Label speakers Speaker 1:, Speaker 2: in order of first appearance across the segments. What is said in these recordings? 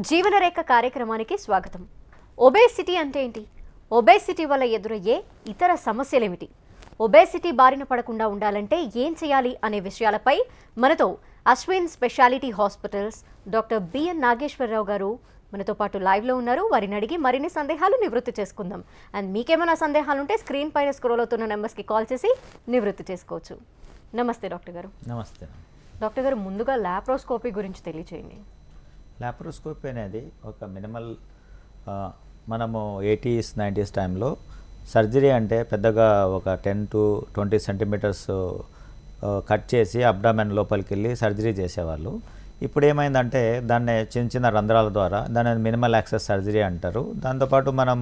Speaker 1: జీవనరేఖ కార్యక్రమానికి స్వాగతం. ఒబేసిటీ అంటే ఏంటి? ఒబేసిటీ వల్ల ఎదురయ్యే ఇతర సమస్యలేమిటి? ఒబేసిటీ బారిన పడకుండా ఉండాలంటే ఏం చేయాలి అనే విషయాలపై మనతో Ashwin speciality hospitals doctor BN Nageswararao గారు మనతో పాటు లైవ్లో ఉన్నారు. వారిని అడిగి మరిన్ని సందేహాలు నివృత్తి చేసుకుందాం. అండ్ మీకేమైనా సందేహాలు ఉంటే స్క్రీన్ పైన స్క్రోల్ అవుతున్న నెంబర్స్కి కాల్ చేసి నివృత్తి చేసుకోవచ్చు. నమస్తే డాక్టర్ గారు.
Speaker 2: నమస్తే
Speaker 1: డాక్టర్ గారు, ముందుగా లాప్రోస్కోపీ గురించి తెలియచేయండి.
Speaker 2: లాప్రోస్కోపీ అనేది ఒక మినిమల్ మనము 80s 90s టైంలో సర్జరీ అంటే పెద్దగా ఒక 10 to 20 సెంటీమీటర్స్ కట్ చేసి అబ్డామెన్ లోపలికి వెళ్ళి సర్జరీ చేసేవాళ్ళు. ఇప్పుడు ఏమైందంటే దాన్ని చిన్న చిన్న రంధ్రాల ద్వారా దాన్ని మినిమల్ యాక్సెస్ సర్జరీ అంటారు. దాంతోపాటు మనం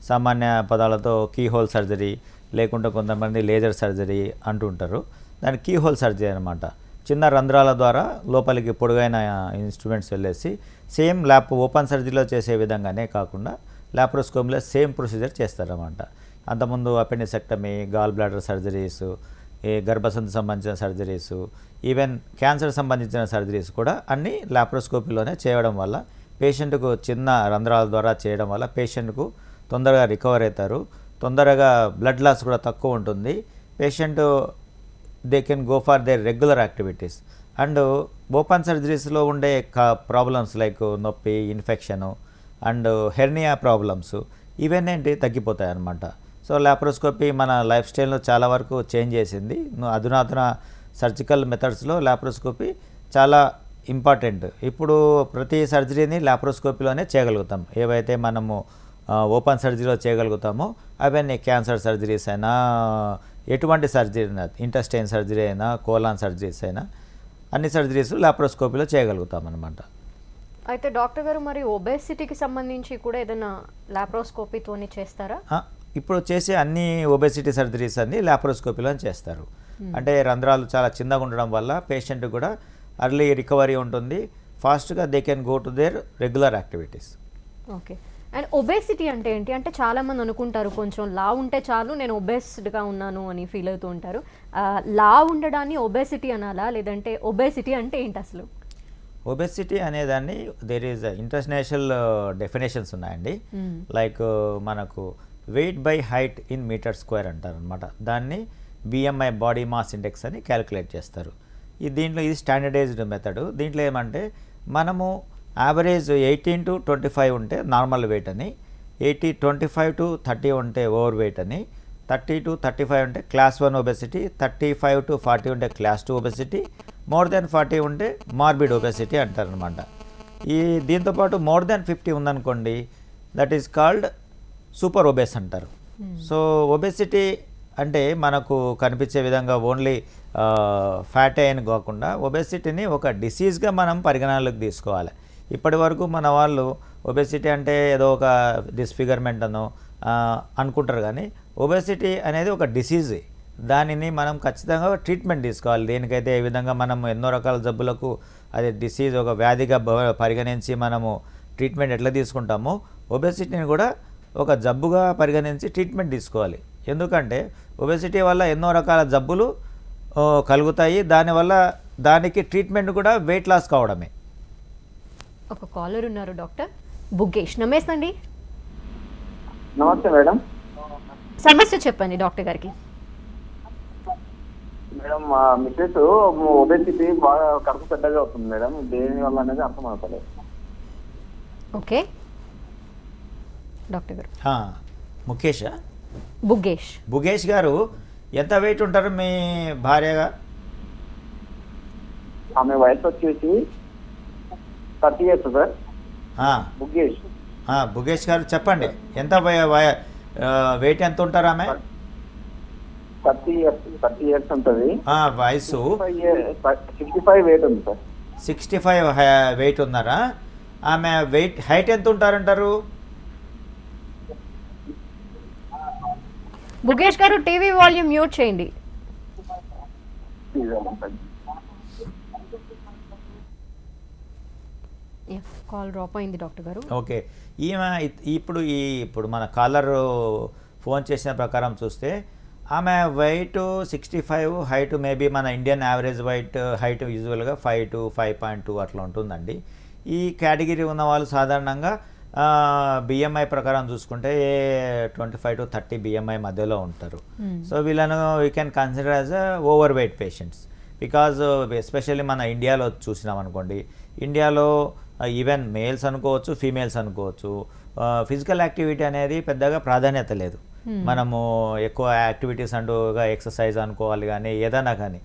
Speaker 2: సామాన్య పదాలతో కీహోల్ సర్జరీ లేకుంటే కొంతమంది లేజర్ సర్జరీ అంటుంటారు. దాన్ని కీహోల్ సర్జరీ అనమాట. చిన్న రంధ్రాల ద్వారా లోపలికి పొడుగైన ఇన్స్ట్రుమెంట్స్ వెళ్ళేసి సేమ్ ఓపెన్ సర్జరీలో చేసే విధంగానే కాకుండా లాప్రోస్కోపీలో సేమ్ ప్రొసీజర్ చేస్తారన్నమాట. అంతకుముందు అపెండిసెక్టమీ, గాల్ బ్లాడర్ సర్జరీస్, ఈ గర్భసంచి సంబంధించిన సర్జరీస్, ఈవెన్ క్యాన్సర్ సంబంధించిన సర్జరీస్ కూడా అన్నీ లాప్రోస్కోపీలోనే చేయడం వల్ల పేషెంట్కు చిన్న రంధ్రాల ద్వారా చేయడం వల్ల పేషెంట్కు తొందరగా రికవర్ అవుతారు. తొందరగా బ్లడ్ లాస్ కూడా తక్కువ ఉంటుంది. Patient they can go for their regular activities. And open సర్జరీస్లో ఉండే ప్రాబ్లమ్స్ లైక్ నొప్పి, ఇన్ఫెక్షను అండ్ హెర్నియా ప్రాబ్లమ్స్ ఇవన్నీ తగ్గిపోతాయి అన్నమాట. సో లాప్రోస్కోపీ మన లైఫ్ స్టైల్లో చాలా వరకు చేంజ్ చేసింది. అధునాతన సర్జికల్ మెథడ్స్లో లాప్రోస్కోపీ చాలా ఇంపార్టెంట్. ఇప్పుడు ప్రతి సర్జరీని లాప్రోస్కోపీలోనే చేయగలుగుతాం. ఏవైతే మనము ఓపెన్ సర్జరీలో చేయగలుగుతామో అవన్నీ క్యాన్సర్ సర్జరీస్ అయినా, ఎటువంటి సర్జరీ అయినా, ఇంటెస్టైన్ సర్జరీ అయినా, కోలాన్ సర్జరీస్ అయినా అన్ని సర్జరీస్ లాప్రోస్కోపీలో చేయగలుగుతాం అన్నమాట.
Speaker 1: అయితే డాక్టర్ గారు, మరి ఒబేసిటీకి సంబంధించి కూడా ఏదైనా లాప్రోస్కోపీతోనే చేస్తారా?
Speaker 2: ఇప్పుడు చేసే అన్ని ఒబేసిటీ సర్జరీస్ అన్ని లాప్రోస్కోపీలో చేస్తారు. అంటే రంధ్రాలు చాలా చిన్నగా ఉండడం వల్ల పేషెంట్ కూడా అర్లీ రికవరీ ఉంటుంది. ఫాస్ట్గా they can go to their regular activities.
Speaker 1: Okay. And obesity అంటే ఏంటి? అంటే చాలామంది అనుకుంటారు కొంచెం లా ఉంటే చాలు నేను ఒబేస్డ్గా ఉన్నాను అని ఫీల్ అవుతూ ఉంటారు. లా ఉండడాన్ని ఒబేసిటీ అనాలా, లేదంటే ఒబేసిటీ అంటే ఏంటి అసలు?
Speaker 2: ఒబేసిటీ అనేదాన్ని దేర్ ఈజ్ ఇంటర్నేషనల్ డెఫినేషన్స్ ఉన్నాయండి. లైక్ మనకు weight by height in metre square అంటారు అనమాట. దాన్ని బిఎంఐ బాడీ మాస్ ఇండెక్స్ అని క్యాలిక్యులేట్ చేస్తారు. దీంట్లో ఇది స్టాండర్డైజ్డ్ మెథడ్. దీంట్లో ఏమంటే మనము యావరేజ్ 18 to 25 ఉంటే నార్మల్ వెయిట్ అని, 25 to 30 ఉంటే ఓవర్ వెయిట్ అని, 30 to 35 ఉంటే క్లాస్ 1 ఒబెసిటీ, 35 to 40 ఉంటే క్లాస్ 2 ఒబెసిటీ, మోర్ దెన్ 40 ఉంటే మార్బిడ్ ఒబెసిటీ అంటారనమాట. దీంతోపాటు మోర్ దెన్ 50 ఉందనుకోండి, that is called super obese అంటారు. సో ఒబెసిటీ అంటే మనకు కనిపించే విధంగా ఓన్లీ ఫ్యాట్ అయిన కాకుండా ఒబెసిటీని ఒక డిసీజ్గా మనం పరిగణనలోకి తీసుకోవాలి. ఇప్పటి వరకు మన వాళ్ళు ఒబెసిటీ అంటే ఏదో ఒక డిస్ఫిగర్మెంట్ అనో అనుకుంటారు, కానీ ఒబెసిటీ అనేది ఒక డిసీజ్. దానిని మనం ఖచ్చితంగా ట్రీట్మెంట్ తీసుకోవాలి. దేనికైతే ఏ విధంగా మనం ఎన్నో రకాల జబ్బులకు అది డిసీజ్ ఒక వ్యాధిగా పరిగణించి మనము ట్రీట్మెంట్ ఎట్లా తీసుకుంటామో ఒబెసిటీని కూడా ఒక జబ్బుగా పరిగణించి ట్రీట్మెంట్ తీసుకోవాలి. ఎందుకంటే ఒబెసిటీ వల్ల ఎన్నో రకాల జబ్బులు కలుగుతాయి. దానివల్ల దానికి ట్రీట్మెంట్ కూడా వెయిట్ లాస్ కావడమే.
Speaker 1: ఒక కాలర్ ఉన్నారు డాక్టర్ బుగ్గేష్. నమస్తే అండి.
Speaker 3: నమస్తే మేడం.
Speaker 1: సమస్య చెప్పండి డాక్టర్ గారికి.
Speaker 3: మేడం, మా మిస్సెస్ ఒబేసిటీ బాగా కడుపు పెద్దగా అవుతుంది మేడం. దేని వల్ల అనేది అర్థం అవుతలేదు.
Speaker 1: ఓకే డాక్టర్ గారు.
Speaker 2: ముఖేషా?
Speaker 1: బుగ్గేష్
Speaker 2: గారు, ఎంత వెయిట్ ఉంటారు మీ భార్యగా?
Speaker 3: ఆమె వయసు వచ్చేసి 30 years సార్.
Speaker 2: బుగ్గేష్ గారు చెప్పండి, ఎంత వెయిట్ ఎంత ఉంటారు ఆమె?
Speaker 3: 30 years ఉంటుంది.
Speaker 2: వయసు
Speaker 3: 65 వెయిట్ ఉంది సార్.
Speaker 2: 65 వెయిట్ ఉన్నారా? ఆమె హైట్ ఎంత ఉంటారంటారు?
Speaker 1: బుగ్గేష్ గారు, టీవీ వాల్యూమ్ మ్యూట్ చేయండి. కాల్ డ్రాప్ అయింది డాక్టర్ గారు.
Speaker 2: ఓకే. ఈమె ఇప్పుడు మన కాలర్ ఫోన్ చేసిన ప్రకారం చూస్తే ఆమె వెయిట్ 65, హైట్ మేబీ మన ఇండియన్ యావరేజ్ హైట్ యూజువల్గా 5 to 5.2 అట్లా ఉంటుందండి. ఈ కేటగిరీ ఉన్న వాళ్ళు సాధారణంగా బిఎంఐ ప్రకారం చూసుకుంటే 25 to 30 బిఎంఐ మధ్యలో ఉంటారు. సో వీళ్ళను we can consider as over weight patients. Because especially మన ఇండియాలో చూసినాం అనుకోండి, ఇండియాలో ఈవెన్ మేల్స్ అనుకోవచ్చు, ఫీమేల్స్ అనుకోవచ్చు, ఫిజికల్ యాక్టివిటీ అనేది పెద్దగా ప్రాధాన్యత లేదు. మనము ఎక్కువ యాక్టివిటీస్ అంటూగా ఎక్సర్సైజ్ అనుకోవాలి కానీ ఏదైనా కానీ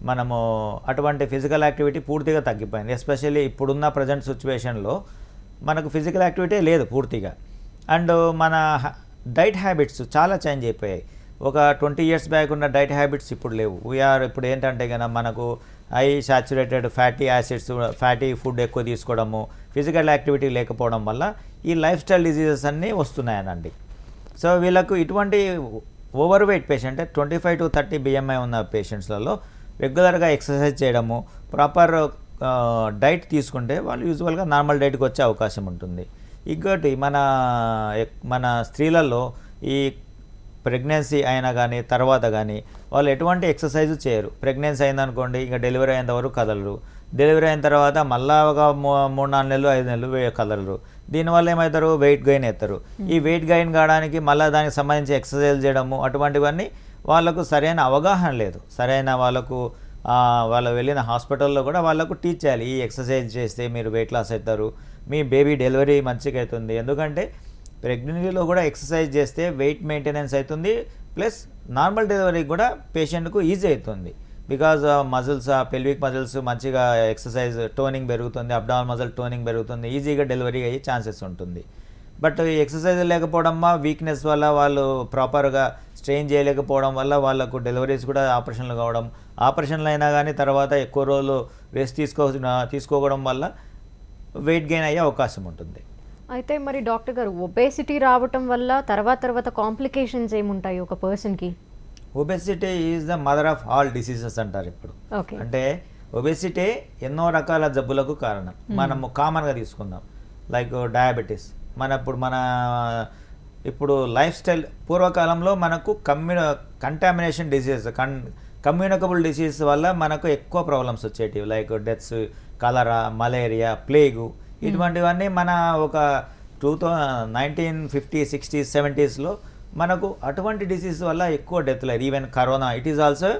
Speaker 2: మనము అటువంటి ఫిజికల్ యాక్టివిటీ పూర్తిగా తగ్గిపోయింది. ఎస్పెషల్లీ ఇప్పుడున్న ప్రజెంట్ సిచ్యువేషన్లో మనకు ఫిజికల్ యాక్టివిటీ లేదు పూర్తిగా. అండ్ మన డైట్ హ్యాబిట్స్ చాలా చేంజ్ అయిపోయాయి. ఒక 20 years బ్యాక్ ఉన్న డైట్ హ్యాబిట్స్ ఇప్పుడు లేవు. ఇప్పుడు ఏంటంటే కనుక మనకు high saturated fatty acids, fatty food ఎక్కువ తీసుకోవడము, ఫిజికల్ యాక్టివిటీ లేకపోవడం వల్ల ఈ లైఫ్ స్టైల్ డిజీజెస్ అన్నీ వస్తున్నాయనండి. సో వీళ్ళకు ఇటువంటి over weight patient 25 to 30 BMI ఉన్న పేషెంట్స్లలో రెగ్యులర్గా ఎక్సర్సైజ్ చేయడము, ప్రాపర్ డైట్ తీసుకుంటే వాళ్ళు యూజువల్గా నార్మల్ డైట్కి వచ్చే అవకాశం ఉంటుంది. ఇంకోటి మన స్త్రీలలో ఈ ప్రెగ్నెన్సీ అయినా కానీ తర్వాత కానీ వాళ్ళు ఎటువంటి ఎక్సర్సైజ్ చేయరు. ప్రెగ్నెన్సీ అయిందనుకోండి, ఇంకా డెలివరీ అయిన వరకు కదలరు. డెలివరీ అయిన తర్వాత మళ్ళీ ఒక 3-4 నెలలు 5 నెలలు కదలరు. దీనివల్ల ఏమవుతారు, వెయిట్ గెయిన్ అవుతారు. ఈ వెయిట్ గెయిన్ కావడానికి మళ్ళీ దానికి సంబంధించి ఎక్సర్సైజ్ చేయడము అటువంటివన్నీ వాళ్ళకు సరైన అవగాహన లేదు. సరైన వాళ్ళు వెళ్ళిన హాస్పిటల్లో కూడా వాళ్ళకు టీచ్ చేయాలి, ఈ ఎక్సర్సైజ్ చేస్తే మీరు వెయిట్ లాస్ అవుతారు, మీ బేబీ డెలివరీ మంచిగా అవుతుంది. ఎందుకంటే ప్రెగ్నెన్సీలో కూడా ఎక్సర్సైజ్ చేస్తే వెయిట్ మెయింటెనెన్స్ అవుతుంది, ప్లస్ నార్మల్ డెలివరీకి కూడా పేషెంట్కు ఈజీ అవుతుంది. బికాజ్ మజిల్స్, పెల్విక్ మజిల్స్ మంచిగా ఎక్సర్సైజ్ టోనింగ్ పెరుగుతుంది, అబ్డామినల్ మజిల్ టోనింగ్ పెరుగుతుంది, ఈజీగా డెలివరీ అయ్యే ఛాన్సెస్ ఉంటుంది. బట్ ఎక్సర్సైజ్ లేకపోవడం వీక్నెస్ వల్ల వాళ్ళు ప్రాపర్గా స్ట్రెయిన్ చేయలేకపోవడం వల్ల వాళ్ళకు డెలివరీస్ కూడా ఆపరేషన్లు కావడం, ఆపరేషన్లు అయినా కానీ తర్వాత ఎక్కువ రోజులు రెస్ట్ తీసుకోవడం వల్ల వెయిట్ గెయిన్ అయ్యే అవకాశం ఉంటుంది.
Speaker 1: అయితే మరి డాక్టర్ గారు, ఒబేసిటీ రావటం వల్ల తర్వాత కాంప్లికేషన్స్ ఏముంటాయి ఒక పర్సన్కి?
Speaker 2: Obesity is the mother of all diseases అంటారు ఇప్పుడు. అంటే ఒబేసిటీ ఎన్నో రకాల జబ్బులకు కారణం. మనము కామన్గా తీసుకుందాం, లైక్ డయాబెటీస్. ఇప్పుడు లైఫ్ స్టైల్, పూర్వకాలంలో మనకు కంటామినేషన్ డిసీజెస్, కమ్యూనికబుల్ డిసీజ్ వల్ల మనకు ఎక్కువ ప్రాబ్లమ్స్ వచ్చేటివి, లైక్ డెత్స్, కలరా, మలేరియా, ప్లేగు, ఇటువంటివన్నీ మన ఒక 1950s, 60s, 70sలో మనకు అటువంటి డిసీజ్ వల్ల ఎక్కువ డెత్ లేదు. Even corona, it is also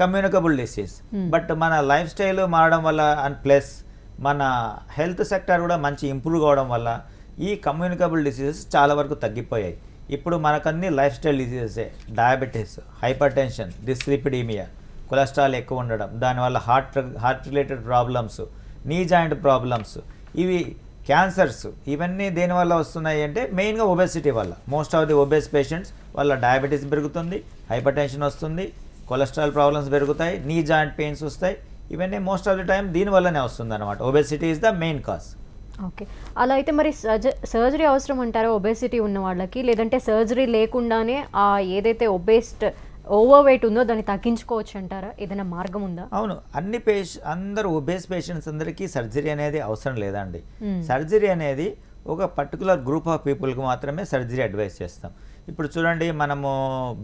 Speaker 2: communicable disease. But మన లైఫ్ స్టైల్ మారడం వల్ల అండ్ ప్లస్ మన హెల్త్ సెక్టర్ కూడా మంచి ఇంప్రూవ్ కావడం వల్ల ఈ కమ్యూనికబుల్ డిసీజెస్ చాలా వరకు తగ్గిపోయాయి. ఇప్పుడు మనకన్నీ లైఫ్ స్టైల్ డిసీజెసే. Diabetes, hypertension, dyslipidemia, cholesterol ఎక్కువ ఉండడం, దానివల్ల heart related problems, knee joint problems, ఇవి క్యాన్సర్స్, ఇవన్నీ దేనివల్ల వస్తున్నాయి అంటే మెయిన్గా ఒబేసిటీ వల్ల. Most of the obese patients వల్ల డయాబెటీస్ పెరుగుతుంది, హైపర్ టెన్షన్ వస్తుంది, కొలెస్ట్రాల్ ప్రాబ్లమ్స్ పెరుగుతాయి, నీ జాయింట్ పెయిన్స్ వస్తాయి. ఇవన్నీ మోస్ట్ ఆఫ్ ది టైం దీనివల్లనే వస్తుంది అనమాట. Obesity is the main cause.
Speaker 1: Okay, అలా అయితే మరి సర్జరీ అవసరం అంటారా ఒబేసిటీ ఉన్న వాళ్ళకి, లేదంటే సర్జరీ లేకుండానే ఏదైతే ఓవర్ వెయిట్ ఉందో దాన్ని తగ్గించుకోవచ్చు అంటారా? ఏదైనా మార్గం ఉందా?
Speaker 2: అవును, అందరూ ఒబేస్ పేషెంట్స్ అందరికీ సర్జరీ అనేది అవసరం లేదండి. సర్జరీ అనేది ఒక పర్టికులర్ గ్రూప్ ఆఫ్ పీపుల్కి మాత్రమే సర్జరీ అడ్వైస్ చేస్తాం. ఇప్పుడు చూడండి, మనము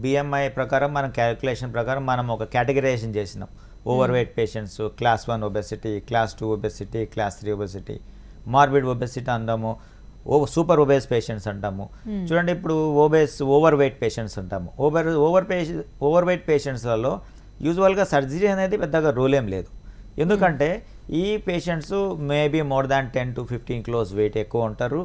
Speaker 2: బిఎంఐ ప్రకారం, మన క్యాలిక్యులేషన్ ప్రకారం మనం ఒక కేటగిరైజేషన్ చేసినాం. Overweight patients, class 1 obesity, class 2 obesity, class 3 obesity, morbid obesity అంటాము, సూపర్ ఒబేస్ పేషెంట్స్ అంటాము. చూడండి, ఇప్పుడు ఓవర్ వెయిట్ పేషెంట్స్ అంటాము. ఓవర్ వెయిట్ పేషెంట్స్లలో యూజువల్గా సర్జరీ అనేది పెద్దగా రూల్ ఏం లేదు. ఎందుకంటే ఈ పేషెంట్స్ maybe more than 10 to 15 kilos weight ఎక్కువ ఉంటారు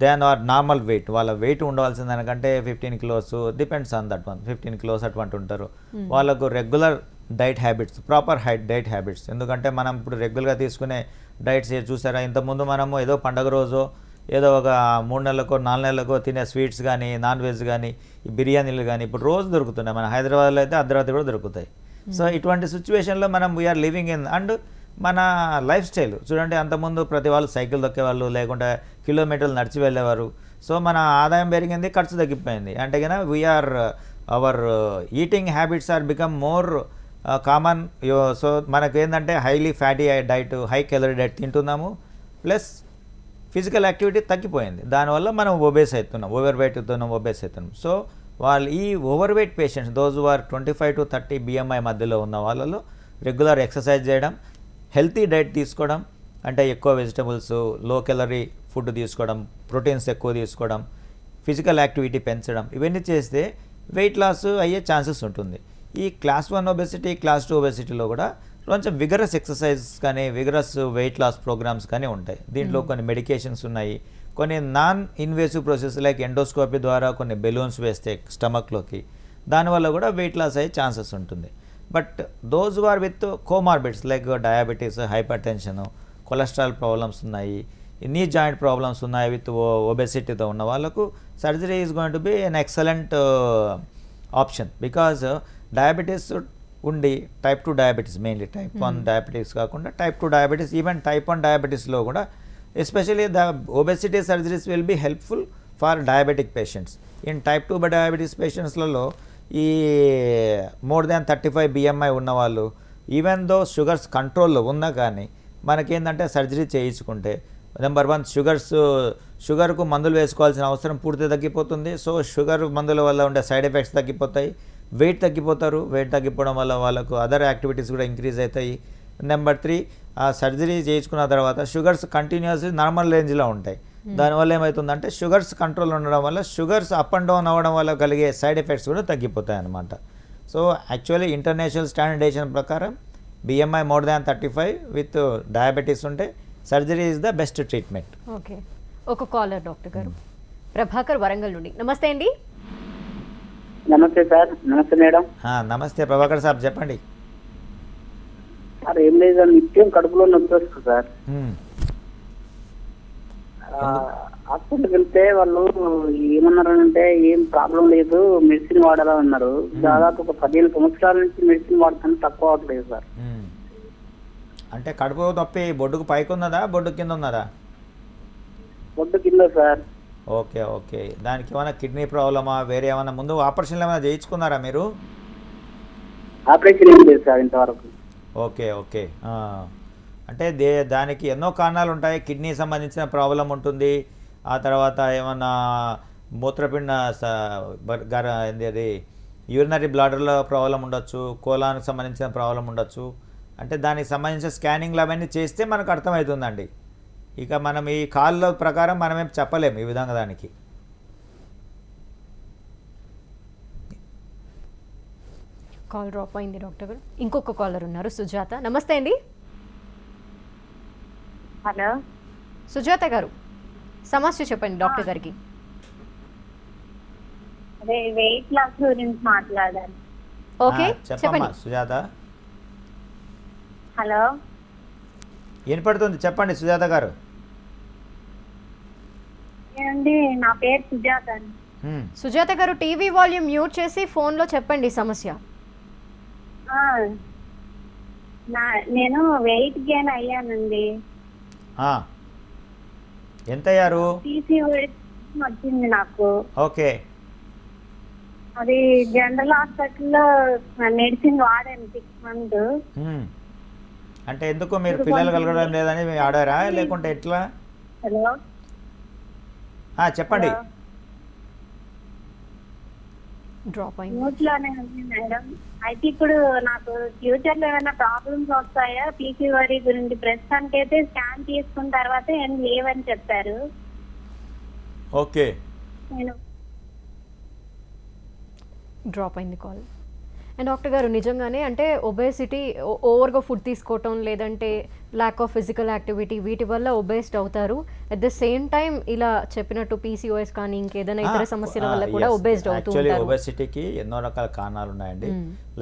Speaker 2: దెన్ ఆర్ నార్మల్ వెయిట్. వాళ్ళ వెయిట్ ఉండవలసిన దానికంటే 15 kilos, depends on that one, 15 kilos అటువంటి ఉంటారు. వాళ్ళకు regular diet habits, proper diet habits. ఎందుకంటే మనం ఇప్పుడు రెగ్యులర్గా తీసుకునే డైట్స్ చూసారా, ఇంతకుముందు మనము ఏదో పండగ రోజు ఏదో ఒక 3 నెలలకో 4 నెలలకో తినే స్వీట్స్ కానీ, నాన్ వెజ్ కానీ, ఈ బిర్యానీలు కానీ ఇప్పుడు రోజు దొరుకుతున్నాయి. మన హైదరాబాద్లో అయితే అర్ధరాత్రి కూడా దొరుకుతాయి. సో ఇటువంటి సిచ్యువేషన్లో మనం వీఆర్ లివింగ్ ఇన్. అండ్ మన లైఫ్ స్టైల్ చూడండి, అంతకుముందు ప్రతి వాళ్ళు సైకిల్ దొక్కేవాళ్ళు, లేకుంటే కిలోమీటర్లు నడిచి వెళ్ళేవారు. సో మన ఆదాయం పెరిగింది, ఖర్చు తగ్గిపోయింది. అంటే కన్నా our eating habits are become more common. So మనకేంటంటే highly fatty diet, high calorie diet తింటున్నాము, ప్లస్ ఫిజికల్ యాక్టివిటీ తగ్గిపోయింది. దానివల్ల మనం ఓబేస్ అవుతున్నాం, ఓవర్ వెయిట్ అవుతున్నాం, ఓబేస్ అవుతున్నాం. సో వాళ్ళు ఈ overweight patients, those are 25 to 30 BMI మధ్యలో ఉన్న వాళ్ళలో రెగ్యులర్ ఎక్సర్సైజ్ చేయడం, హెల్తీ డైట్ తీసుకోవడం, అంటే ఎక్కువ వెజిటబుల్స్, లో క్యాలరీ ఫుడ్ తీసుకోవడం, ప్రోటీన్స్ ఎక్కువ తీసుకోవడం, ఫిజికల్ యాక్టివిటీ పెంచడం, ఇవన్నీ చేస్తే వెయిట్ లాస్ అయ్యే ఛాన్సెస్ ఉంటుంది. ఈ క్లాస్ 1 ఒబెసిటీ, క్లాస్ 2 ఒబెసిటీలో కూడా కొంచెం విగరస్ ఎక్సర్సైజ్ కానీ విగరస్ వెయిట్ లాస్ ప్రోగ్రామ్స్ కానీ ఉంటాయి. దీంట్లో కొన్ని మెడికేషన్స్ ఉన్నాయి, కొన్ని non invasive process like endoscopy ద్వారా కొన్ని బెలూన్స్ వేస్తే స్టమక్లోకి, దానివల్ల కూడా వెయిట్ లాస్ అయ్యే ఛాన్సెస్ ఉంటుంది. But those are with comorbids like diabetes, hypertension, cholesterol problems ఉన్నాయి, నీ జాయింట్ ప్రాబ్లమ్స్ ఉన్నాయి, విత్ ఒబెసిటీతో ఉన్న వాళ్ళకు surgery is going to be an excellent option. Because diabetes ఉండి type 2 diabetes, mainly type 1 diabetes కాకుండా type 2 diabetes, even type 1 డయాబెటీస్లో కూడా especially the obesity surgeries will be helpful for diabetic patients. In type 2 diabetes పేషెంట్స్లలో ఈ more than 35 BMI ఉన్నవాళ్ళు, even though sugars కంట్రోల్లో ఉన్నా కానీ మనకేంటంటే సర్జరీ చేయించుకుంటే నెంబర్ 1 షుగర్కు మందులు వేసుకోవాల్సిన అవసరం పూర్తిగా తగ్గిపోతుంది. సో షుగర్ మందుల వల్ల ఉండే సైడ్ ఎఫెక్ట్స్ తగ్గిపోతాయి, వెయిట్ తగ్గిపోతారు, వెయిట్ తగ్గిపోవడం వల్ల వాళ్ళకు అదర్ యాక్టివిటీస్ కూడా ఇంక్రీజ్ అవుతాయి. నెంబర్ 3, ఆ సర్జరీ చేయించుకున్న తర్వాత షుగర్స్ కంటిన్యూస్లీ నార్మల్ రేంజ్లో ఉంటాయి. దానివల్ల ఏమవుతుందంటే షుగర్స్ కంట్రోల్ ఉండడం వల్ల షుగర్స్ అప్ అండ్ డౌన్ అవ్వడం వల్ల కలిగే సైడ్ ఎఫెక్ట్స్ కూడా తగ్గిపోతాయి అన్నమాట. సో యాక్చువల్లీ ఇంటర్నేషనల్ స్టాండర్డైజేషన్ ప్రకారం BMI more than 35 with diabetes ఉంటే surgery is the best treatment.
Speaker 1: Okay, ఒక కాలర్ డాక్టర్ గారు. ప్రభాకర్ వరంగల్ నుండి. నమస్తే అండి.
Speaker 4: నమస్తే సార్. నమస్తే మేడం.
Speaker 2: నమస్తే ప్రభాకర్ సార్, చెప్పండి.
Speaker 4: సార్ ఏం లేదు సార్, నిత్యం కడుపులో నొప్పి వస్తుంది సార్. హాస్పిటల్కి వెళ్తే వాళ్ళు ఏమన్నారంటే ఏం ప్రాబ్లం లేదు, మెడిసిన్ వాడాలా అన్నారు. దాదాపు ఒక 15 సంవత్సరాల నుంచి మెడిసిన్ వాడతాను, తక్కువ అవట్లేదు సార్.
Speaker 2: అంటే కడుపు నొప్పి బొడ్డుకు పైకి ఉన్నదా, బొడ్డు కింద ఉన్నదా?
Speaker 4: బొడ్డు కింద సార్.
Speaker 2: ఓకే ఓకే, దానికి ఏమైనా కిడ్నీ ప్రాబ్లమా, వేరే ఏమైనా ముందు ఆపరేషన్లు ఏమైనా చేయించుకున్నారా మీరు?
Speaker 4: ఆపరేషన్ ఏం లేదు సార్ ఇంతవరకు.
Speaker 2: ఓకే ఓకే, అంటే దానికి ఎన్నో కారణాలు ఉంటాయి. కిడ్నీ సంబంధించిన ప్రాబ్లం ఉంటుంది, ఆ తర్వాత ఏమన్నా మూత్రపిండ అది యూరినరీ బ్లాడర్లో ప్రాబ్లం ఉండొచ్చు, కోలానికి సంబంధించిన ప్రాబ్లం ఉండొచ్చు. అంటే దానికి సంబంధించిన స్కానింగ్లు అవన్నీ చేస్తే మనకు అర్థమవుతుందండి. ఇక మనం ఈ కాళ్ళ ప్రకారం మనమేం చెప్పలేము ఈ విధంగా దానికి.
Speaker 1: కాల్ డ్రాప్ అయింది డాక్టర్ గారు. ఇంకొక కాలర్ ఉన్నారు, సుజాత. నమస్తే అండి.
Speaker 5: హలో
Speaker 1: సుజాత గారు, సమస్య చెప్పండి డాక్టర్ గారికి.
Speaker 5: అదే వెయిట్ లాస్ గురించి మాట్లాడాలి.
Speaker 1: ఓకే
Speaker 2: చెప్పమ్మా
Speaker 1: చెప్పండి.
Speaker 2: సుజాత.
Speaker 5: హలో
Speaker 2: వినపడుతుంది, చెప్పండి సుజాత గారు.
Speaker 5: ఏమండి, నా పేరు సుజాత అండి.
Speaker 1: సుజాత గారు, టీవీ వాల్యూమ్ మ్యూట్ చేసి ఫోన్లో చెప్పండి సమస్య.
Speaker 5: ఆ, నేను వెయిట్ గెయిన్ అయ్యానండి.
Speaker 2: ఎంత అయ్యారు?
Speaker 5: PCOS వచ్చింది నాకు.
Speaker 2: ఓకే,
Speaker 5: అది జనరల్ హాస్పిటల్లో మెడిసిన్ వాడాను 6 months.
Speaker 2: అంటే ఎందుకు మీరు పిల్లలు కలగడం లేదని మీరు ఆడారా, లేకుంటే ఎట్లా?
Speaker 5: హలో
Speaker 2: చెప్పండి.
Speaker 1: డ్రాప్ అయింది.
Speaker 5: న్యూస్ లోనే ఉంది మేడం. అయితే ఇప్పుడు నాకు ఫ్యూచర్ లో ఏమైనా ప్రాబ్లమ్స్ వస్తాయా PCOS గురించి? ప్రస్తుతానికి అయితే స్కాన్ తీసుకున్న తర్వాత ఏం లేవని చెప్పారు.
Speaker 2: ఓకే,
Speaker 5: నేను
Speaker 1: డ్రాప్ అయింది కాల్. అండ్ డాక్టర్ గారు, నిజంగానే అంటే ఒబేసిటీ, ఓవర్గా ఫుడ్ తీసుకోవటం, లేదంటే ల్యాక్ ఆఫ్ ఫిజికల్ యాక్టివిటీ, వీటి వల్ల ఒబేస్డ్ అవుతారు. అట్ ద సేమ్ టైం ఇలా చెప్పినట్టు PCOS కానీ ఇంకేదైనా ఇతర సమస్యల వల్ల కూడా ఒబేస్డ్ అవుతూ ఉంటారు.
Speaker 2: ఒబేసిటీకి ఎన్నో రకాల కారణాలు ఉన్నాయండి.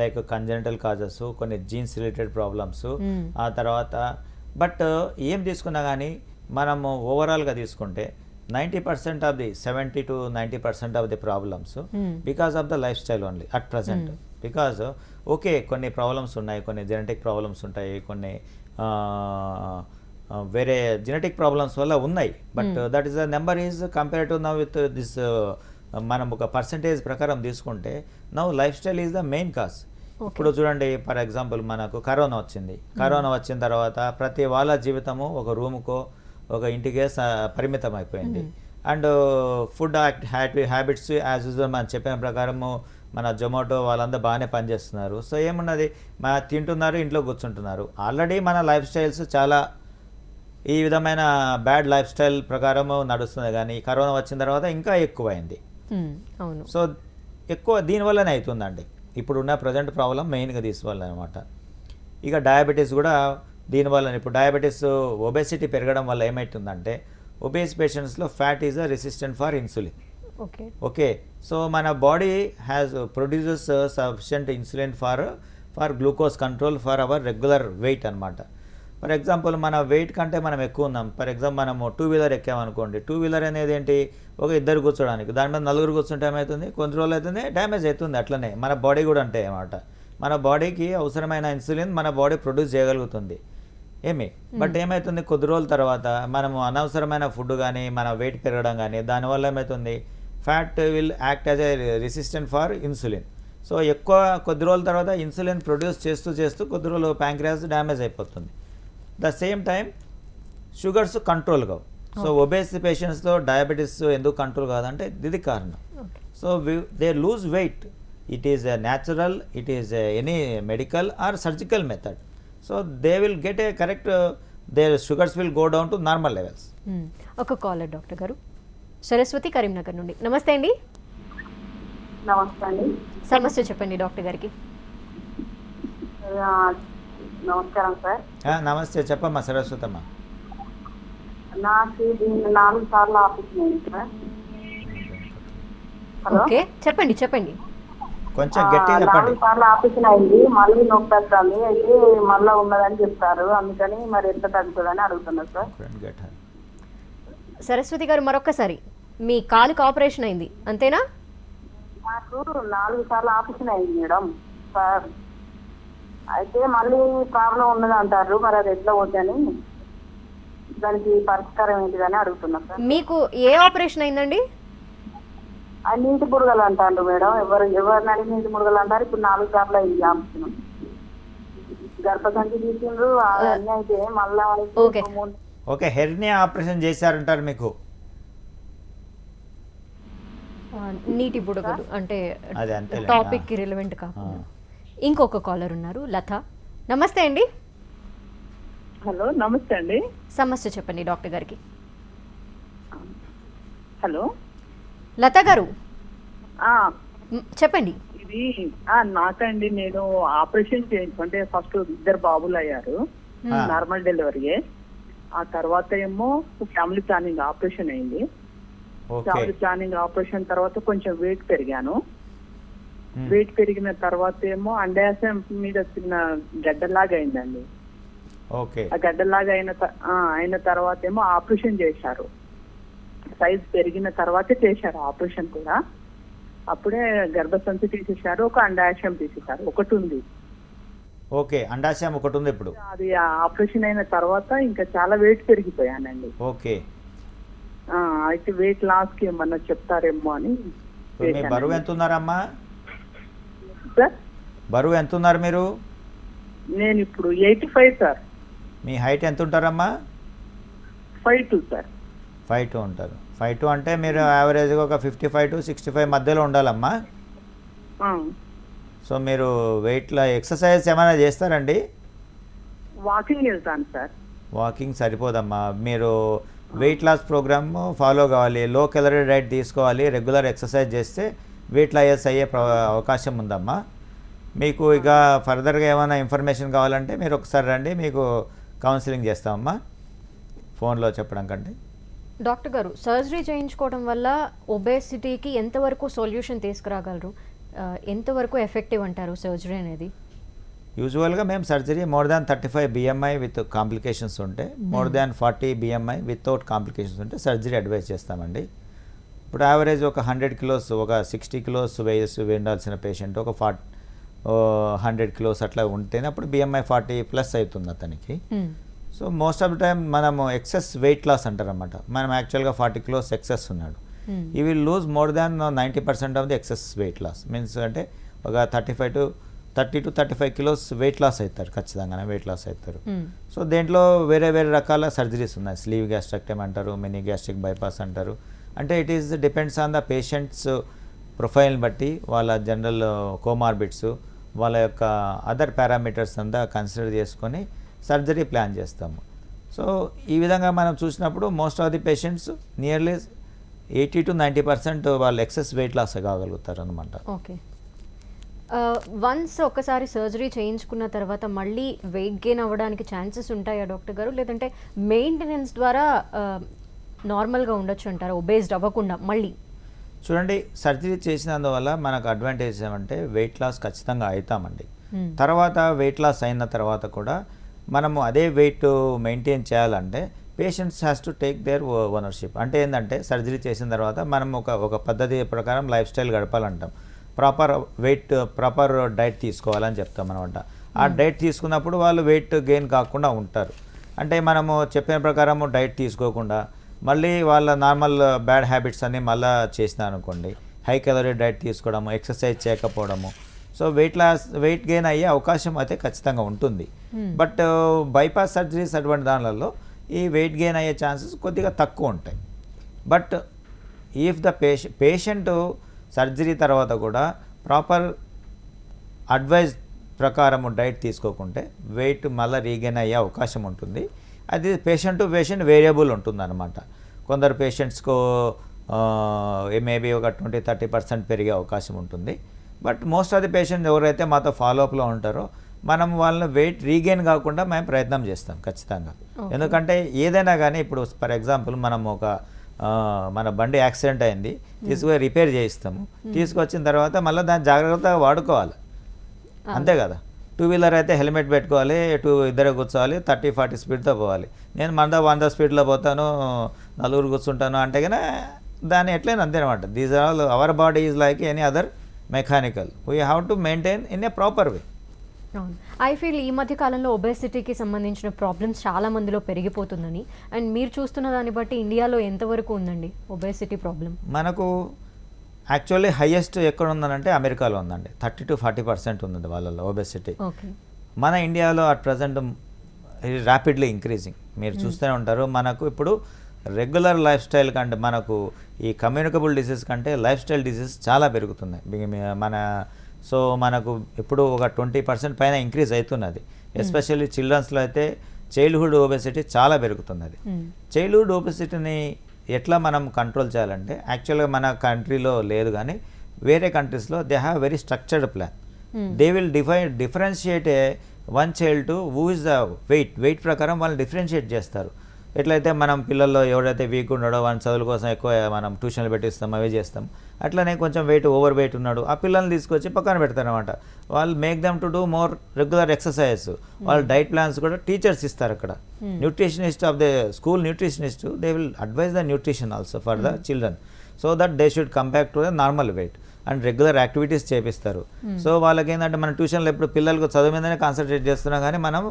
Speaker 2: లైక్ కంజెనిటల్ కాజెస్, కొన్ని జీన్స్ రిలేటెడ్ ప్రాబ్లమ్స్, ఆ తర్వాత బట్ ఏం తీసుకున్నా కానీ మనము ఓవరాల్గా తీసుకుంటే 90% of the 70 to 90% of the problems because of the life style only at present. Because okay, కొన్ని ప్రాబ్లమ్స్ ఉన్నాయి, కొన్ని జెనెటిక్ ప్రాబ్లమ్స్ ఉంటాయి, కొన్ని వేరే జెనెటిక్ ప్రాబ్లమ్స్ వల్ల ఉన్నాయి. But that is the number is compare to now with this. మనం ఒక పర్సంటేజ్ ప్రకారం తీసుకుంటే now life style is the main cause. ఇప్పుడు చూడండి, ఫర్ ఎగ్జాంపుల్ మనకు కరోనా వచ్చింది. కరోనా వచ్చిన తర్వాత ప్రతి వాళ్ళ జీవితము ఒక రూముకో ఒక ఇంటికే పరిమితం అయిపోయింది. And food habits as usual మనం చెప్పిన ప్రకారము మన జొమాటో వాళ్ళందరూ బాగానే పనిచేస్తున్నారు. సో ఏమున్నది, తింటున్నారు, ఇంట్లో కూర్చుంటున్నారు. ఆల్రెడీ మన లైఫ్ స్టైల్స్ చాలా ఈ విధమైన బ్యాడ్ లైఫ్ స్టైల్ ప్రకారం నడుస్తుంది, కానీ కరోనా వచ్చిన తర్వాత ఇంకా ఎక్కువైంది.
Speaker 1: అవును.
Speaker 2: సో ఎక్కువ దీనివల్లనే అవుతుందండి. ఇప్పుడున్న ప్రజెంట్ ప్రాబ్లం మెయిన్గా తీసుకోవాలన్నమాట. ఇక డయాబెటీస్ కూడా దీనివల్ల, ఇప్పుడు డయాబెటీస్ ఒబేసిటీ పెరగడం వల్ల ఏమవుతుందంటే ఒబేస్ పేషెంట్స్లో fat is resistant for insulin. Okay, so మన body produces sufficient insulin for glucose control for our regular weight అనమాట. ఫర్ ఎగ్జాంపుల్ మన వెయిట్ కంటే మనం ఎక్కువ ఉన్నాం. ఫర్ ఎగ్జాంపుల్ మనము 2 వీలర్ ఎక్కామనుకోండి, 2 వీలర్ అనేది ఏంటి, ఒక ఇద్దరు కూర్చోడానికి, దాని మీద 4 కూర్చుంటే ఏమవుతుంది, కొన్ని రోజులు అవుతుంది డ్యామేజ్ అవుతుంది. అట్లనే మన బాడీ కూడా అంటే అన్నమాట. మన బాడీకి అవసరమైన ఇన్సులిన్ మన బాడీ ప్రొడ్యూస్ చేయగలుగుతుంది బట్ ఏమవుతుంది, కొద్ది రోజుల తర్వాత మనము అనవసరమైన ఫుడ్ కానీ మన వెయిట్ పెరగడం కానీ దానివల్ల ఏమవుతుంది, fat will act as a resistant for insulin. So ఎక్కువ కొద్ది రోజుల తర్వాత ఇన్సులిన్ ప్రొడ్యూస్ చేస్తూ కొద్ది రోజులు ప్యాంక్రియాస్ డ్యామేజ్ అయిపోతుంది. The same time sugars control కావు. సో ఒబేస్ పేషెంట్స్లో డయాబెటీస్ ఎందుకు కంట్రోల్ కాదంటే ఇది కారణం. So they lose weight. It is a natural, it is any medical or surgical method. So they will get a correct, their sugars will go down to normal levels.
Speaker 1: ఒక caller doctor గారు, సరస్వతి కరీంనగర్ నుండి. నమస్తే అండి.
Speaker 6: నమస్తే అండి.
Speaker 1: సమస్య చెప్పండి doctor గారికి.
Speaker 6: నమస్కారం సార్.
Speaker 2: నమస్తే, చెప్పమ్మా సరస్వతమ్మ.
Speaker 6: నాకు 4 సార్లు ఆపరేషన్ అయింది సార్.
Speaker 1: ఓకే, చెప్పండి.
Speaker 2: కొంచెం గట్టిగా చెప్పండి.
Speaker 6: 4 సార్లు ఆపరేషన్ అయింది, మళ్ళీ నొప్పి వస్తుంది, అయితే మళ్ళీ ఉన్నదని చెప్తారు, అందుకని మరి ఎంత తగ్గుతుందని అడుగుతున్నారు సార్.
Speaker 1: సరస్వతి గారు, మరొక్కసారి, మీ కాలుకి ఆపరేషన్ అయింది అంతేనా?
Speaker 6: నాకు 4 సార్లు ఆపరేషన్ అయింది మేడం సార్. అయితే మళ్ళీ ప్రాబ్లం ఉన్నది అంటారు, మరి అది ఎట్లా వద్దని, దానికి పరిష్కారం ఏంటిదని అడుగుతున్నా సార్.
Speaker 1: మీకు ఏ ఆపరేషన్ అయిందండి?
Speaker 6: అది నీటి బుడగలు అంటారు మేడం, ఎవరిని అడిగి నీటి బుడగలు అంటారు. ఇప్పుడు 4 సార్లు అయింది ఆపరేషన్. గర్భసంచి తీసిండ్రు అన్నీ అయితే మళ్ళా
Speaker 2: ఓకే, హెర్నియా ఆపరేషన్ చేశారంటారు మీకు.
Speaker 1: నీటి బుడగలు అంటే
Speaker 2: అదే అంతే
Speaker 1: టాపిక్ కి రిలవెంట్ కాకుండా. ఇంకొక కాలర్ ఉన్నారు, లత. నమస్తే అండి.
Speaker 7: హలో, నమస్తే అండి.
Speaker 1: సమస్య చెప్పండి డాక్టర్ గారికి.
Speaker 7: హలో
Speaker 1: లత గారు, చెప్పండి.
Speaker 7: ఇది నాకండి, నేను ఆపరేషన్ చేయించుకుంటే ఫస్ట్ 2 బాబులు అయ్యారు, నార్మల్ డెలివరీయే. ఆ తర్వాత ఏమో ఫ్యామిలీ ప్లానింగ్ ఆపరేషన్ అయింది. ఫ్యామిలీ ప్లానింగ్ ఆపరేషన్ తర్వాత కొంచెం వెయిట్ పెరిగాను. వెయిట్ పెరిగిన తర్వాత ఏమో అండాశయం మీద చిన్న గడ్డలాగా అయిందండి. ఆ గడ్డలాగా అయిన తర్వాత ఏమో ఆపరేషన్ చేశారు. సైజ్ పెరిగిన తర్వాతే చేశారు ఆపరేషన్ కూడా. అప్పుడే గర్భసంచి తీసేశారు, ఒక అండాశయం తీసేశారు, ఒకటి ఉంది.
Speaker 2: ఓకే, అండాశయం ఒకటి ఉంది ఇప్పుడు.
Speaker 7: అది ఆపరేషన్ అయిన తర్వాత ఇంకా చాలా వెయిట్ పెరిగిపోయానండి.
Speaker 2: ఓకే,
Speaker 7: అయితే వెయిట్ లాస్ కి ఏమన్నా చెప్తారేమో అని.
Speaker 2: బరువు ఎంత ఉన్నారమ్మా?
Speaker 7: సార్,
Speaker 2: బరువు ఎంత ఉన్నారు మీరు?
Speaker 7: నేను ఇప్పుడు 85 సార్.
Speaker 2: మీ హైట్ ఎంత ఉంటారమ్మా?
Speaker 7: 5'2" సార్.
Speaker 2: 5'2" ఉంటారు. 5'2" అంటే మీరు యావరేజ్గా ఒక 55 to 65 మధ్యలో ఉండాలమ్మా. సో మీరు వెయిట్లో ఎక్సర్సైజ్ ఏమైనా చేస్తారండి?
Speaker 7: వాకింగ్ వెళ్తాను సార్.
Speaker 2: వాకింగ్ సరిపోదమ్మా, మీరు వెయిట్ లాస్ ప్రోగ్రామ్ ఫాలో కావాలి, లో క్యాలరీ డైట్ తీసుకోవాలి, రెగ్యులర్ ఎక్సర్సైజ్ చేస్తే వెయిట్ లాస్ అయ్యే అవకాశం ఉందమ్మా. మీకు ఇక ఫర్దర్గా ఏమైనా ఇన్ఫర్మేషన్ కావాలంటే మీరు ఒకసారి రండి, మీకు కౌన్సిలింగ్ చేస్తామమ్మా, ఫోన్లో చెప్పడం కంటే.
Speaker 1: డాక్టర్ గారు, సర్జరీ చేయించుకోవడం వల్ల ఒబేసిటీకి ఎంతవరకు సొల్యూషన్ తీసుకురాగలరు? ఎంతవరకు ఎఫెక్టివ్ అంటారు సర్జరీ అనేది?
Speaker 2: యూజువల్గా మేము surgery more than 35 BMI with complications ఉంటే, more than 40 BMI without complications ఉంటే సర్జరీ అడ్వైజ్ చేస్తామండి. ఇప్పుడు యావరేజ్ ఒక 100 కిలోస్, ఒక 60 కిలోస్ ఉండాల్సిన పేషెంట్ ఒక 100 కిలోస్ అట్లా ఉంటేనే అప్పుడు BMI 40+ అవుతుంది అతనికి. So most of the time మనము ఎక్సెస్ వెయిట్ లాస్ అంటారన్నమాట. మనం యాక్చువల్గా 40 కిలోస్ ఎక్సెస్ ఉన్నాడు, he will lose more than 90% of the excess weight loss. Means అంటే ఒక 30 to 35 కిలోస్ వెయిట్ లాస్ అవుతారు, ఖచ్చితంగానే వెయిట్ లాస్ అవుతారు. సో దేంట్లో వేరే వేరే రకాల సర్జరీస్ ఉన్నాయి. స్లీవ్ గ్యాస్ట్రెక్టమీ అంటారు, మినీ గ్యాస్ట్రిక్ బైపాస్ అంటారు. అంటే it is depends on the patients ప్రొఫైల్ని బట్టి, వాళ్ళ జనరల్ కోమార్బిడ్స్, వాళ్ళ యొక్క అదర్ పారామీటర్స్ అంతా కన్సిడర్ చేసుకొని సర్జరీ ప్లాన్ చేస్తాము. సో ఈ విధంగా మనం చూసినప్పుడు most of the patients nearly 80 to 90% వాళ్ళు ఎక్సెస్ వెయిట్ లాస్ కాగలుగుతారు అనమాట.
Speaker 1: ఓకే. వన్స్ ఒకసారి సర్జరీ చేయించుకున్న తర్వాత మళ్ళీ వెయిట్ గెయిన్ అవ్వడానికి ఛాన్సెస్ ఉంటాయా డాక్టర్ గారు, లేదంటే మెయింటెనెన్స్ ద్వారా నార్మల్గా ఉండొచ్చు అంటారా ఒబేస్డ్ అవ్వకుండా మళ్ళీ?
Speaker 2: చూడండి, సర్జరీ చేసినందువల్ల మనకు అడ్వాంటేజ్ ఏమంటే వెయిట్ లాస్ ఖచ్చితంగా అవుతామండి. తర్వాత వెయిట్ లాస్ అయిన తర్వాత కూడా మనము అదే వెయిట్ మెయింటైన్ చేయాలంటే patients has to take their ownership. అంటే ఏంటంటే సర్జరీ చేసిన తర్వాత మనం ఒక పద్ధతి ప్రకారం లైఫ్ స్టైల్ గడపాలంటాం. ప్రాపర్ డైట్ తీసుకోవాలని చెప్తాం అనమాట. ఆ డైట్ తీసుకున్నప్పుడు వాళ్ళు వెయిట్ గెయిన్ కాకుండా ఉంటారు. అంటే మనము చెప్పిన ప్రకారం డైట్ తీసుకోకుండా మళ్ళీ వాళ్ళ నార్మల్ బ్యాడ్ హ్యాబిట్స్ అన్నీ మళ్ళీ చేసినారు అనుకోండి, హై క్యాలరీ డైట్ తీసుకోవడము, ఎక్సర్సైజ్ చేయకపోవడము, సో వెయిట్ గెయిన్ అయ్యే అవకాశం అయితే ఖచ్చితంగా ఉంటుంది. బట్ బైపాస్ సర్జరీస్ అటువంటి దానిలలో ఈ వెయిట్ గెయిన్ అయ్యే ఛాన్సెస్ కొద్దిగా తక్కువ ఉంటాయి. But if the patient surgery తర్వాత కూడా ప్రాపర్ అడ్వైజ్ ప్రకారం డైట్ తీసుకోకుంటే వెయిట్ మళ్ళీ రీగెయిన్ అయ్యే అవకాశం ఉంటుంది. అది పేషెంట్ టు పేషెంట్ వేరియబుల్ ఉంటుందన్నమాట. కొందరు పేషెంట్స్కు మేబీ ఒక 20-30% పెరిగే అవకాశం ఉంటుంది. But most of the patients ఎవరైతే మాతో ఫాలోఅప్లో ఉంటారో మనం వాళ్ళని వెయిట్ రీగెయిన్ కాకుండా మేము ప్రయత్నం చేస్తాం ఖచ్చితంగా. ఎందుకంటే ఏదైనా కానీ ఇప్పుడు ఫర్ ఎగ్జాంపుల్ మనం మన బండి యాక్సిడెంట్ అయింది, తీసుకుపోయి రిపేర్ చేయిస్తాము, తీసుకొచ్చిన తర్వాత మళ్ళీ దాన్ని జాగ్రత్తగా వాడుకోవాలి, అంతే కదా. 2-వీలర్ అయితే హెల్మెట్ పెట్టుకోవాలి, ఇద్దరే కూర్చోవాలి, 30-40 స్పీడ్తో పోవాలి. నేను 100 స్పీడ్లో పోతాను, 4 కూర్చుంటాను అంటే కానీ దాన్ని ఎట్లయినా అంతే అనమాట. These are all our body is like any other mechanical, we have to maintain in a proper way.
Speaker 1: I feel ఈ మధ్య కాలంలో ఒబేసిటీకి సంబంధించిన ప్రాబ్లమ్స్ చాలా మందిలో పెరిగిపోతుందని, అండ్ మీరు చూస్తున్న దాన్ని బట్టి ఇండియాలో ఎంతవరకు ఉందండి ఒబేసిటీ ప్రాబ్లం?
Speaker 2: మనకు యాక్చువల్లీ హైయెస్ట్ ఎక్కడ ఉందనంటే అమెరికాలో ఉందండి, 30-40% ఉంది వాళ్ళలో ఒబేసిటీ. మన ఇండియాలో అట్ ప్రజెంట్ ర్యాపిడ్లీ ఇంక్రీజింగ్. మీరు చూస్తూనే ఉంటారు. మనకు ఇప్పుడు రెగ్యులర్ లైఫ్ స్టైల్ కంటే మనకు ఈ కమ్యూనికబుల్ డిసీజ్ కంటే లైఫ్ స్టైల్ డిసీజ్ చాలా పెరుగుతున్నాయి సో మనకు ఇప్పుడు ఒక 20% పైన ఇంక్రీజ్ అవుతున్నది. ఎస్పెషల్లీ చిల్డ్రన్స్లో అయితే చైల్డ్హుడ్ ఒబేసిటీ చాలా పెరుగుతున్నది. చైల్డ్హుడ్ ఒబేసిటీని ఎట్లా మనం కంట్రోల్ చేయాలంటే యాక్చువల్గా మన కంట్రీలో లేదు కానీ వేరే కంట్రీస్లో they have very structured plan. They will differentiate one child to who is the weight ప్రకారం వాళ్ళు డిఫరెన్షియేట్ చేస్తారు. ఎట్లయితే మనం పిల్లల్లో ఎవరైతే వీక్ ఉన్నాడో వాని చదువుల కోసం ఎక్కువ మనం ట్యూషన్లు పెట్టిస్తాం, అవి చేస్తాం. అట్లనే కొంచెం ఓవర్ వెయిట్ ఉన్నాడు, ఆ పిల్లల్ని తీసుకొచ్చి పక్కన పెడతారనమాట. వాళ్ళు make them to do more regular exercise. వాళ్ళ డైట్ ప్లాన్స్ కూడా టీచర్స్ ఇస్తారు అక్కడ. Nutritionist of the school nutritionist they will advise the nutrition also for the children so that they should come back to the normal weight and regular activities చేపిస్తారు. సో వాళ్ళకి ఏంటంటే మన ట్యూషన్లో ఎప్పుడు పిల్లలకు చదువు మీదనే కాన్సన్ట్రేట్ చేస్తున్నాం కానీ మనం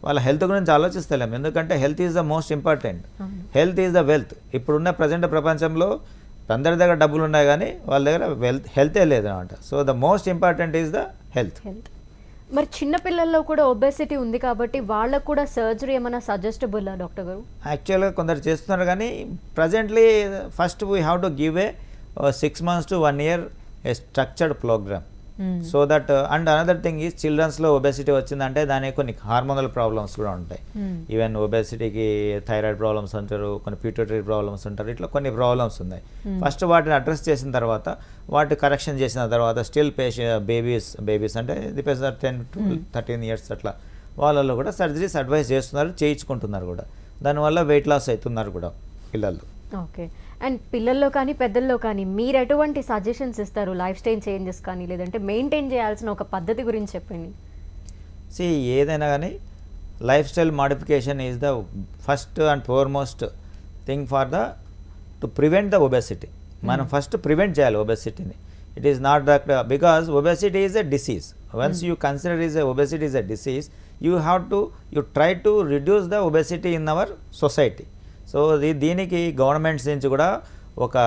Speaker 2: వాళ్ళ హెల్త్ గురించి ఆలోచిస్తలేము. ఎందుకంటే health is the most important. Health is the wealth. ఇప్పుడున్న ప్రజెంట్ ప్రపంచంలో అందరి దగ్గర డబ్బులు ఉన్నాయి కానీ వాళ్ళ దగ్గర హెల్తే లేదనమాట. So the most important is the health.
Speaker 1: మరి చిన్నపిల్లల్లో కూడా ఒబేసిటీ ఉంది కాబట్టి వాళ్ళకు కూడా సర్జరీ ఏమైనా సజెస్టబుల్ డాక్టర్ గారు?
Speaker 2: యాక్చువల్గా కొందరు చేస్తున్నారు కానీ presently first we have to give a 6 months to 1 year a structured programme. So that and another thing is చిల్డ్రన్స్లో ఒబేసిటీ వచ్చిందంటే దానికి కొన్ని హార్మోనల్ ప్రాబ్లమ్స్ కూడా ఉంటాయి. ఈవెన్ ఒబేసిటీకి థైరాయిడ్ ప్రాబ్లమ్స్ అంటారు, కొన్ని పిట్యూటరీ ప్రాబ్లమ్స్ అంటారు, ఇట్లా కొన్ని ప్రాబ్లమ్స్ ఉన్నాయి. ఫస్ట్ వాటిని అడ్రస్ చేసిన తర్వాత వాటి కరెక్షన్ చేసిన తర్వాత స్టిల్ బేబీస్ అంటే ది పేస్ 10 to 13 years అట్లా వాళ్ళలో కూడా సర్జరీస్ అడ్వైస్ చేస్తున్నారు, చేయించుకుంటున్నారు కూడా. దానివల్ల వెయిట్ లాస్ అవుతున్నారు కూడా పిల్లలు.
Speaker 1: ఓకే. అండ్ పిల్లల్లో కానీ పెద్దల్లో కానీ మీరు ఎటువంటి సజెషన్స్ ఇస్తారు లైఫ్ స్టైల్ చేంజెస్ కానీ, లేదంటే మెయింటైన్ చేయాల్సిన ఒక పద్ధతి గురించి చెప్పండి.
Speaker 2: ఏదైనా కానీ లైఫ్ స్టైల్ modification is the first and foremost thing for to prevent the obesity. మనం ఫస్ట్ ప్రివెంట్ చేయాలి ఒబేసిటీని. It is not that because obesity is a disease. Once you consider obesity is a disease, you try to reduce the obesity in our society. So దీనికి governments నుంచి కూడా ఒక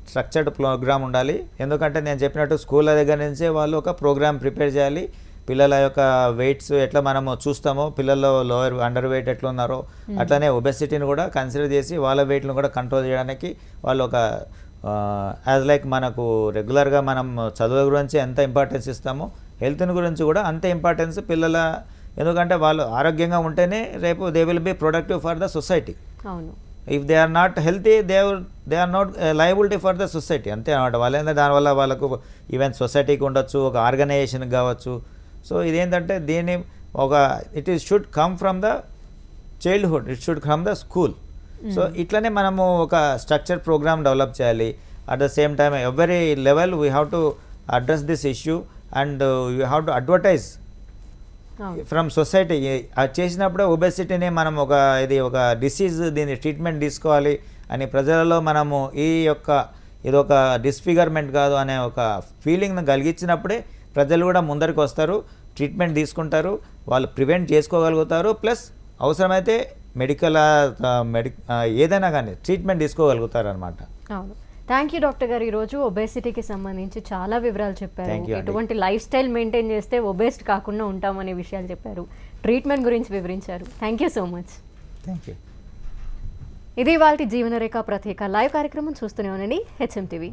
Speaker 2: structured programme ఉండాలి. ఎందుకంటే నేను చెప్పినట్టు స్కూళ్ళ దగ్గర నుంచే వాళ్ళు ఒక ప్రోగ్రామ్ ప్రిపేర్ చేయాలి. పిల్లల యొక్క వెయిట్స్ ఎట్లా మనము చూస్తామో పిల్లల్లో అండర్ వెయిట్ ఎట్లా ఉన్నారో అట్లనే ఒబెసిటీని కూడా కన్సిడర్ చేసి వాళ్ళ వెయిట్ను కూడా కంట్రోల్ చేయడానికి వాళ్ళు ఒక యాజ్ లైక్ మనకు రెగ్యులర్గా మనం చదువుల గురించి ఎంత ఇంపార్టెన్స్ ఇస్తామో హెల్త్ని గురించి కూడా అంతే ఇంపార్టెన్స్ పిల్లల ఎందుకంటే వాళ్ళు ఆరోగ్యంగా ఉంటేనే రేపు they will be productive for the society.
Speaker 1: అవును.
Speaker 2: If they are not healthy they are not liability for the society, అంతే అనమాట. వాళ్ళు ఏంటంటే దానివల్ల వాళ్ళకు ఈవెన్ సొసైటీకి ఉండొచ్చు, ఒక ఆర్గనైజేషన్కి కావచ్చు. సో ఇదేంటంటే దీన్ని ఒక it is should come from the childhood, it should come the school. So ఇట్లనే మనము ఒక స్ట్రక్చర్ ప్రోగ్రామ్ డెవలప్ చేయాలి. At the same time every level we have to address this issue and you have to advertise from society. అది చేసినప్పుడే ఒబెసిటీని మనం ఒక disease, దీని treatment తీసుకోవాలి అని ప్రజలలో మనము ఇదొక డిస్ఫిగర్మెంట్ కాదు అనే ఒక ఫీలింగ్ను కలిగించినప్పుడే ప్రజలు కూడా ముందరికి వస్తారు, ట్రీట్మెంట్ తీసుకుంటారు, వాళ్ళు ప్రివెంట్ చేసుకోగలుగుతారు, ప్లస్ అవసరమైతే ఏదైనా కానీ ట్రీట్మెంట్ తీసుకోగలుగుతారు అనమాట.
Speaker 1: అవును. థ్యాంక్ యూ డాక్టర్ గారు. ఈరోజు ఒబేసిటీకి సంబంధించి చాలా వివరాలు చెప్పారు.
Speaker 2: Thank you అండి.
Speaker 1: ఎటువంటి లైఫ్ స్టైల్ మెయింటైన్ చేస్తే ఒబేస్డ్ కాకుండా ఉంటామనే విషయాలు చెప్పారు, ట్రీట్మెంట్ గురించి వివరించారు. Thank you so much.
Speaker 2: Thank you.
Speaker 1: ఇది ఇవాల్టి జీవనరేఖ ప్రత్యేక లైవ్ కార్యక్రమం. చూస్తూనే ఉండండి HM TV.